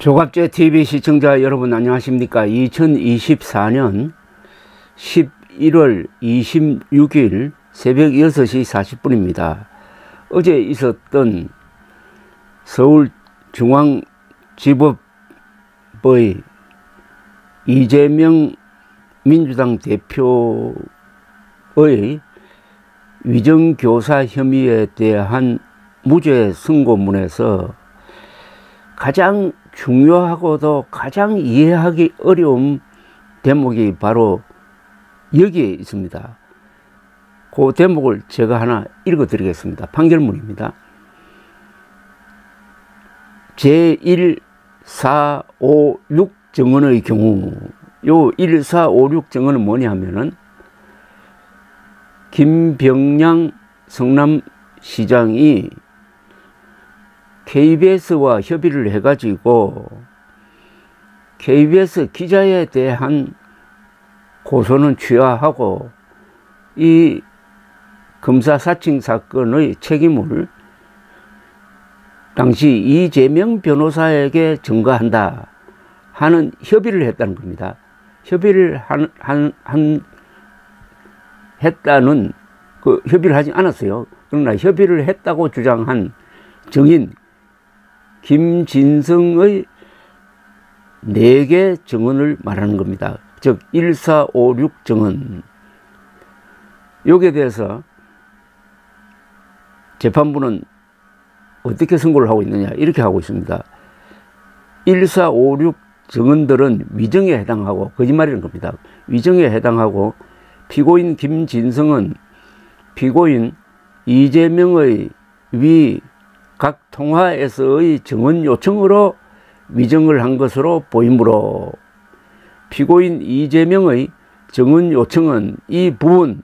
조갑제 TV 시청자 여러분 안녕하십니까. 2024년 11월 26일 새벽 6시 40분입니다. 어제 있었던 서울중앙지법의 이재명 민주당 대표의 위정교사 혐의에 대한 무죄 선고문에서 가장 중요하고도 가장 이해하기 어려운 대목이 바로 여기에 있습니다. 그 대목을 제가 하나 읽어 드리겠습니다. 판결문입니다. 제1, 4, 5, 6 정언의 경우, 요 1, 4, 5, 6 정언은 뭐냐 하면은 김병량 성남시장이 KBS와 협의를 해가지고 KBS 기자에 대한 고소는 취하하고 이 검사 사칭 사건의 책임을 당시 이재명 변호사에게 전가한다 하는 협의를 했다는 겁니다. 협의를 했다는 그 협의를 하지 않았어요. 그러나 협의를 했다고 주장한 증인 김진성의 4개 증언을 말하는 겁니다. 즉 1, 4, 5, 6 증언. 여기에 대해서 재판부는 어떻게 선고를 하고 있느냐 이렇게 하고 있습니다. 1, 4, 5, 6 증언들은 위정에 해당하고 거짓말이라는 겁니다. 위정에 해당하고 피고인 김진성은 피고인 이재명의 위 각 통화에서의 증언 요청으로 위정을 한 것으로 보이므로 피고인 이재명의 증언 요청은 이 부분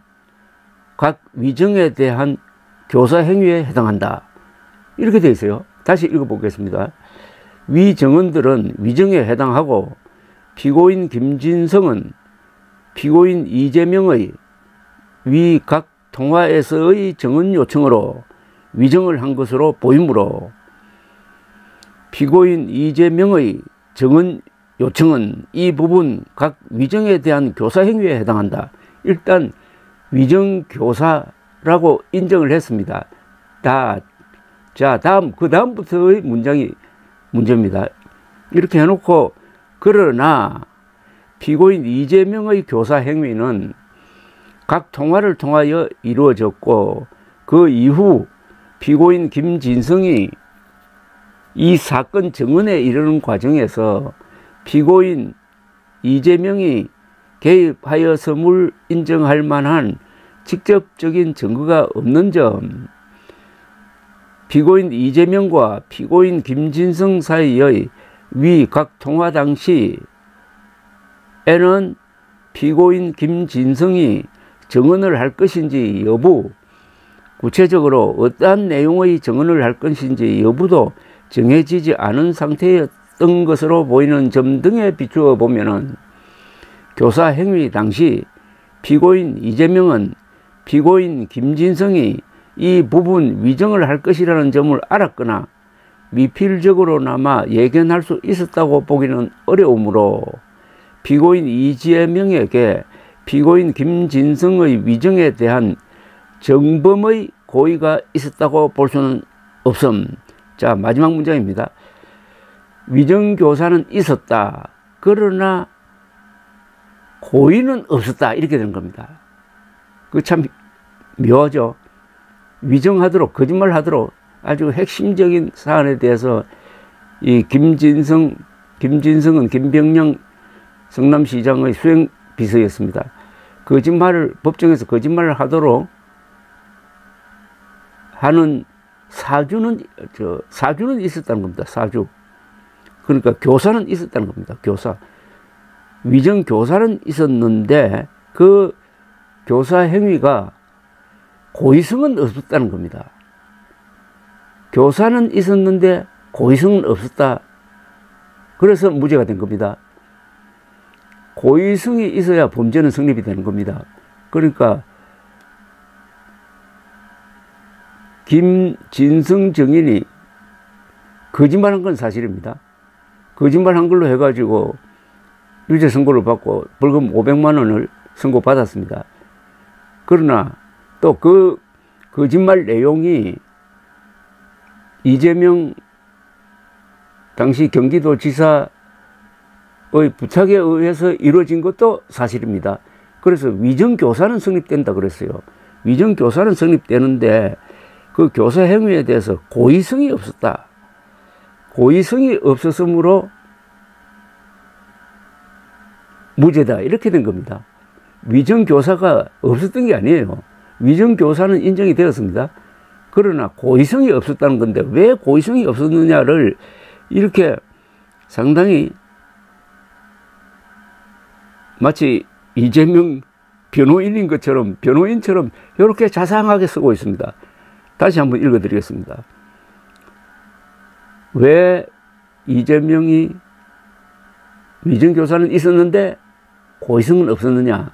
각 위정에 대한 교사 행위에 해당한다. 이렇게 되어 있어요. 다시 읽어보겠습니다. 위 증언들은 위정에 해당하고 피고인 김진성은 피고인 이재명의 위 각 통화에서의 증언 요청으로 위정을 한 것으로 보이므로 피고인 이재명의 증언 요청은 이 부분 각 위정에 대한 교사 행위에 해당한다. 일단 위정교사라고 인정을 했습니다. 자, 그 다음부터의 문장이 문제입니다. 이렇게 해놓고 그러나 피고인 이재명의 교사 행위는 각 통화를 통하여 이루어졌고 그 이후 피고인 김진성이 이 사건 증언에 이르는 과정에서 피고인 이재명이 개입하였음을 인정할 만한 직접적인 증거가 없는 점, 피고인 이재명과 피고인 김진성 사이의 위 각 통화 당시에는 피고인 김진성이 증언을 할 것인지 여부, 구체적으로 어떠한 내용의 증언을 할 것인지 여부도 정해지지 않은 상태였던 것으로 보이는 점 등에 비추어 보면은 교사 행위 당시 피고인 이재명은 피고인 김진성이 이 부분 위정을 할 것이라는 점을 알았거나 미필적으로나마 예견할 수 있었다고 보기는 어려우므로 피고인 이재명에게 피고인 김진성의 위정에 대한 정범의 고의가 있었다고 볼 수는 없음. 자, 마지막 문장입니다. 위정교사는 있었다. 그러나 고의는 없었다. 이렇게 되는 겁니다. 그 참 묘하죠. 위정하도록, 거짓말하도록 아주 핵심적인 사안에 대해서 이 김진성은 김병량 성남시장의 수행비서였습니다. 법정에서 거짓말을 하도록 하는 사주는 있었다는 겁니다. 사주. 그러니까 교사는 있었다는 겁니다. 교사. 위정 교사는 있었는데 그 교사 행위가 고의성은 없었다는 겁니다. 교사는 있었는데 고의성은 없었다. 그래서 무죄가 된 겁니다. 고의성이 있어야 범죄는 성립이 되는 겁니다. 그러니까 김진성 증인이 거짓말한 건 사실입니다. 거짓말 한 걸로 해가지고 유죄 선고를 받고 벌금 500만 원을 선고받았습니다. 그러나 또 그 거짓말 내용이 이재명 당시 경기도지사의 부탁에 의해서 이루어진 것도 사실입니다. 그래서 위정교사는 성립된다 그랬어요. 위정교사는 성립되는데 그 교사 행위에 대해서 고의성이 없었다. 고의성이 없었으므로 무죄다. 이렇게 된 겁니다. 위정교사가 없었던 게 아니에요. 위정교사는 인정이 되었습니다. 그러나 고의성이 없었다는 건데 왜 고의성이 없었느냐를 이렇게 상당히 마치 이재명 변호인인 것처럼 변호인처럼 이렇게 자상하게 쓰고 있습니다. 다시 한번 읽어드리겠습니다. 왜 이재명이 위정교사는 있었는데 고의성은 없었느냐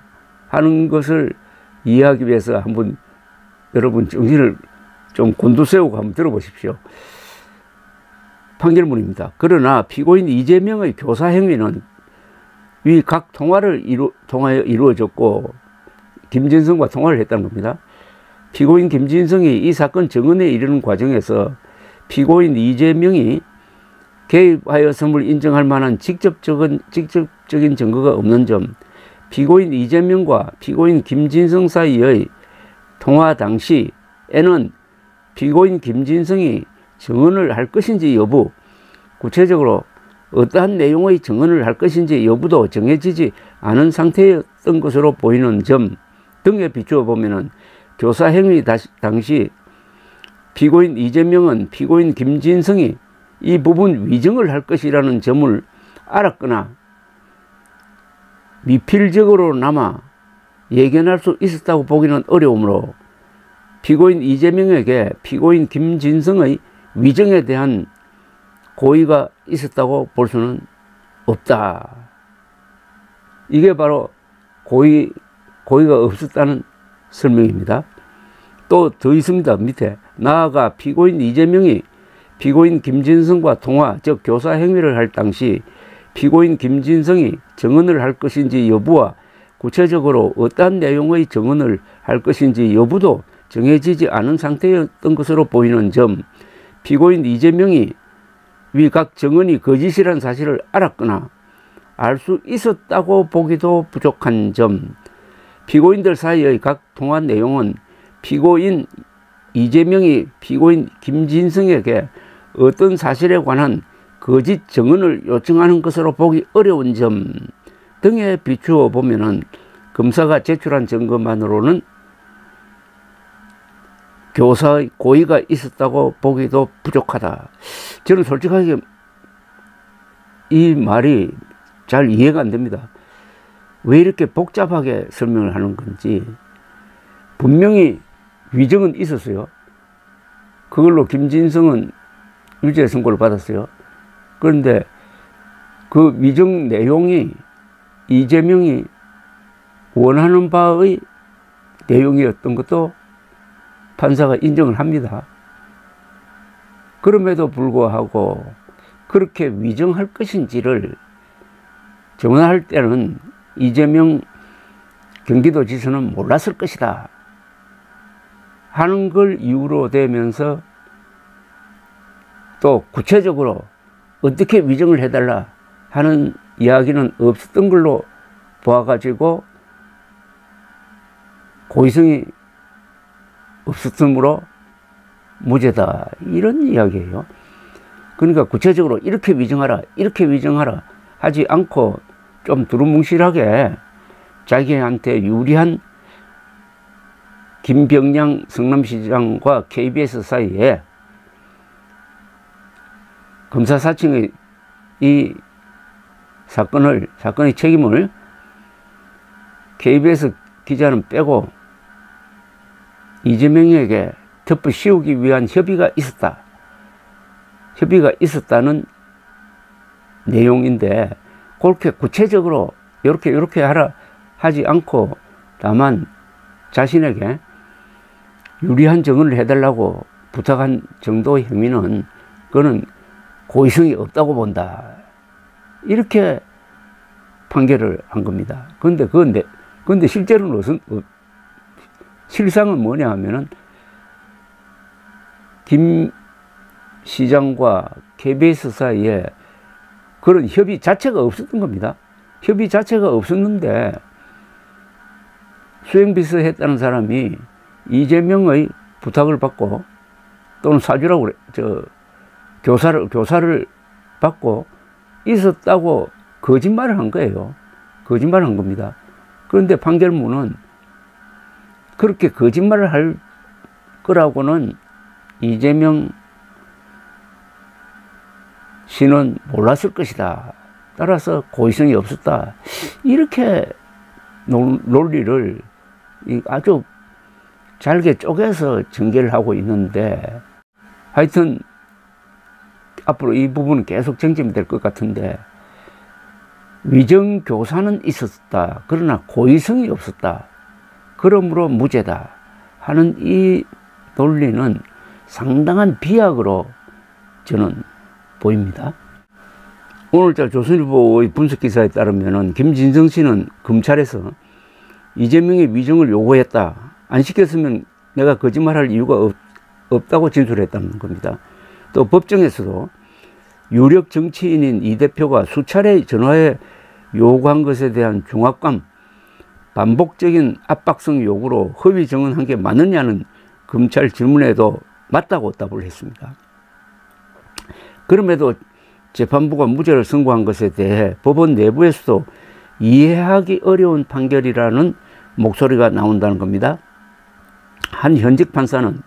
하는 것을 이해하기 위해서 한번 여러분 정신을 좀 곤두세우고 한번 들어보십시오. 판결문입니다. 그러나 피고인 이재명의 교사 행위는 위 각 통화하여 이루어졌고 김진성과 통화를 했다는 겁니다. 피고인 김진성이 이 사건 정언에 이르는 과정에서 피고인 이재명이 개입하였음을 인정할 만한 직접적인 증거가 없는 점, 피고인 이재명과 피고인 김진성 사이의 통화 당시에는 피고인 김진성이 증언을 할 것인지 여부, 구체적으로 어떠한 내용의 증언을 할 것인지 여부도 정해지지 않은 상태였던 것으로 보이는 점 등에 비추어 보면은 교사 행위 당시 피고인 이재명은 피고인 김진성이 이 부분 위증을 할 것이라는 점을 알았거나 미필적으로나마 예견할 수 있었다고 보기는 어려우므로 피고인 이재명에게 피고인 김진성의 위증에 대한 고의가 있었다고 볼 수는 없다. 이게 바로 고의가 없었다는 설명입니다. 또 더 있습니다. 밑에 나아가 피고인 이재명이 피고인 김진성과 통화, 즉 교사 행위를 할 당시 피고인 김진성이 증언을 할 것인지 여부와 구체적으로 어떠한 내용의 증언을 할 것인지 여부도 정해지지 않은 상태였던 것으로 보이는 점, 피고인 이재명이 위 각 증언이 거짓이라는 사실을 알았거나 알 수 있었다고 보기도 부족한 점, 피고인들 사이의 각 통화 내용은 피고인 이재명이 피고인 김진성에게 어떤 사실에 관한 거짓 증언을 요청하는 것으로 보기 어려운 점 등에 비추어 보면은 검사가 제출한 증거만으로는 교사의 고의가 있었다고 보기도 부족하다. 저는 솔직하게 이 말이 잘 이해가 안 됩니다. 왜 이렇게 복잡하게 설명을 하는 건지. 분명히 위증은 있었어요. 그걸로 김진성은 유죄 선고를 받았어요. 그런데 그 위증 내용이 이재명이 원하는 바의 내용이었던 것도 판사가 인정을 합니다. 그럼에도 불구하고 그렇게 위증할 것인지를 정언할 때는 이재명 경기도지사는 몰랐을 것이다 하는 걸 이유로 대면서 또 구체적으로 어떻게 위증을 해달라 하는 이야기는 없었던 걸로 보아가지고 고의성이 없었으므로 무죄다, 이런 이야기예요. 그러니까 구체적으로 이렇게 위증하라, 이렇게 위증하라 하지 않고 좀 두루뭉실하게 자기한테 유리한 김병량 성남시장과 KBS 사이에 검사 사칭의 이 사건의 책임을 KBS 기자는 빼고 이재명에게 덮어 씌우기 위한 협의가 있었다는 내용인데, 그렇게 구체적으로 이렇게 하라 하지 않고 다만 자신에게 유리한 증언을 해달라고 부탁한 정도의 행위는 그거는 고의성이 없다고 본다, 이렇게 판결을 한 겁니다. 근데 실제로는 실상은 뭐냐 하면은 김 시장과 KBS 사이에 그런 협의 자체가 없었던 겁니다. 협의 자체가 없었는데 수행비서했다는 사람이 이재명의 부탁을 받고 또는 사주라고 그래, 교사를 받고 있었다고 거짓말을 한 거예요. 거짓말을 한 겁니다. 그런데 판결문은 그렇게 거짓말을 할 거라고는 이재명 씨는 몰랐을 것이다. 따라서 고의성이 없었다. 이렇게 논리를 아주 잘게 쪼개서 전개를 하고 있는데, 하여튼 앞으로 이 부분은 계속 쟁점이 될 것 같은데, 위정교사는 있었다. 그러나 고의성이 없었다. 그러므로 무죄다 하는 이 논리는 상당한 비약으로 저는 보입니다. 오늘자 조선일보의 분석 기사에 따르면 김진성 씨는 검찰에서 이재명의 위정을 요구했다. 안 시켰으면 내가 거짓말할 이유가 없다고 진술했다는 겁니다. 또 법정에서도 유력 정치인인 이 대표가 수차례 전화해 요구한 것에 대한 중압감, 반복적인 압박성 요구로 허위 증언한 게 맞느냐는 검찰 질문에도 맞다고 답을 했습니다. 그럼에도 재판부가 무죄를 선고한 것에 대해 법원 내부에서도 이해하기 어려운 판결이라는 목소리가 나온다는 겁니다. 한 현직 판사는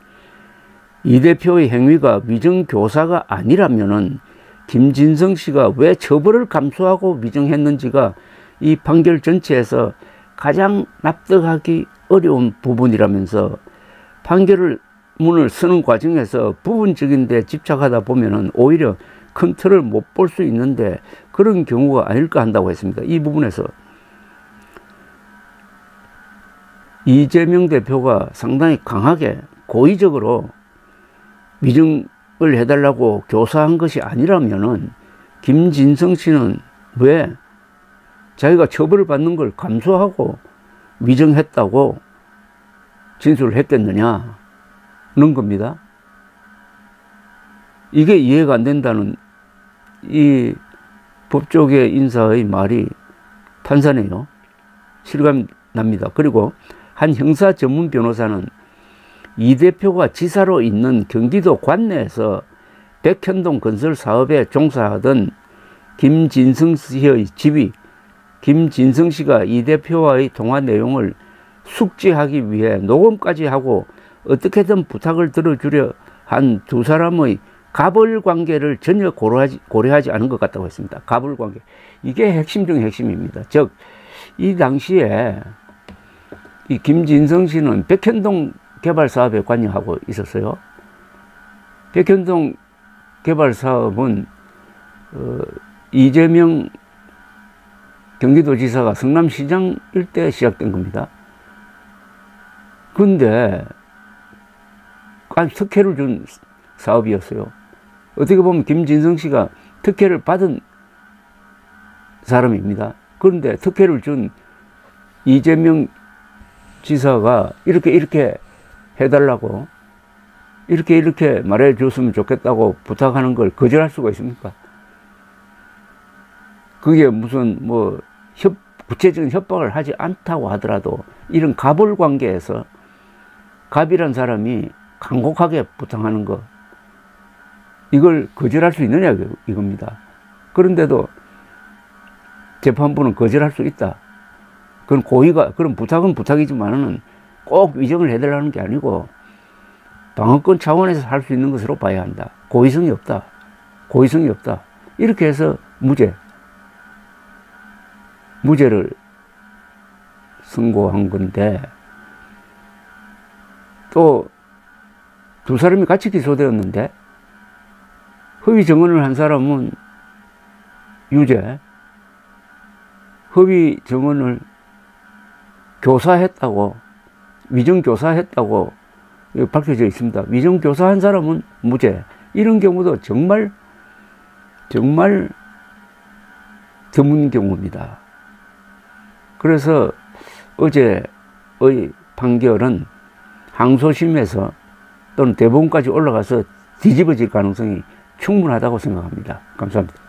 이 대표의 행위가 위정교사가 아니라면은 김진성 씨가 왜 처벌을 감수하고 위정했는지가 이 판결 전체에서 가장 납득하기 어려운 부분이라면서 판결문을 쓰는 과정에서 부분적인 데 집착하다 보면은 오히려 큰 틀을 못 볼 수 있는데 그런 경우가 아닐까 한다고 했습니다. 이 부분에서 이재명 대표가 상당히 강하게 고의적으로 위정을 해달라고 교사한 것이 아니라면은 김진성 씨는 왜 자기가 처벌을 받는 걸 감수하고 위정했다고 진술을 했겠느냐는 겁니다. 이게 이해가 안 된다는 이 법조계 인사의 말이 판사네요. 실감이 납니다. 그리고 한 형사 전문 변호사는 이 대표가 지사로 있는 경기도 관내에서 백현동 건설 사업에 종사하던 김진성 씨의 집이 김진성 씨가 이 대표와의 통화 내용을 숙지하기 위해 녹음까지 하고 어떻게든 부탁을 들어주려 한 두 사람의 갑을 관계를 전혀 고려하지 않은 것 같다고 했습니다. 갑을 관계. 이게 핵심 중 핵심입니다. 즉, 이 당시에 이 김진성 씨는 백현동 개발 사업에 관여하고 있었어요. 백현동 개발 사업은 이재명 경기도지사가 성남시장일 때 시작된 겁니다. 그런데 특혜를 준 사업이었어요. 어떻게 보면 김진성 씨가 특혜를 받은 사람입니다. 그런데 특혜를 준 이재명 지사가 이렇게 해달라고 이렇게 말해 줬으면 좋겠다고 부탁하는 걸 거절할 수가 있습니까? 그게 무슨 뭐 구체적인 협박을 하지 않다고 하더라도 이런 갑을 관계에서 갑이란 사람이 간곡하게 부탁하는 거, 이걸 거절할 수 있느냐 이겁니다. 그런데도 재판부는 거절할 수 있다. 그런 부탁은 부탁이지만은 꼭 위정을 해달라는 게 아니고 방어권 차원에서 할 수 있는 것으로 봐야 한다. 고의성이 없다. 이렇게 해서 무죄를 선고한 건데, 또 두 사람이 같이 기소되었는데 허위 증언을 한 사람은 유죄, 허위 증언을 교사했다고, 위정교사했다고 밝혀져 있습니다. 위정교사한 사람은 무죄. 이런 경우도 정말 드문 경우입니다. 그래서 어제의 판결은 항소심에서 또는 대법원까지 올라가서 뒤집어질 가능성이 충분하다고 생각합니다. 감사합니다.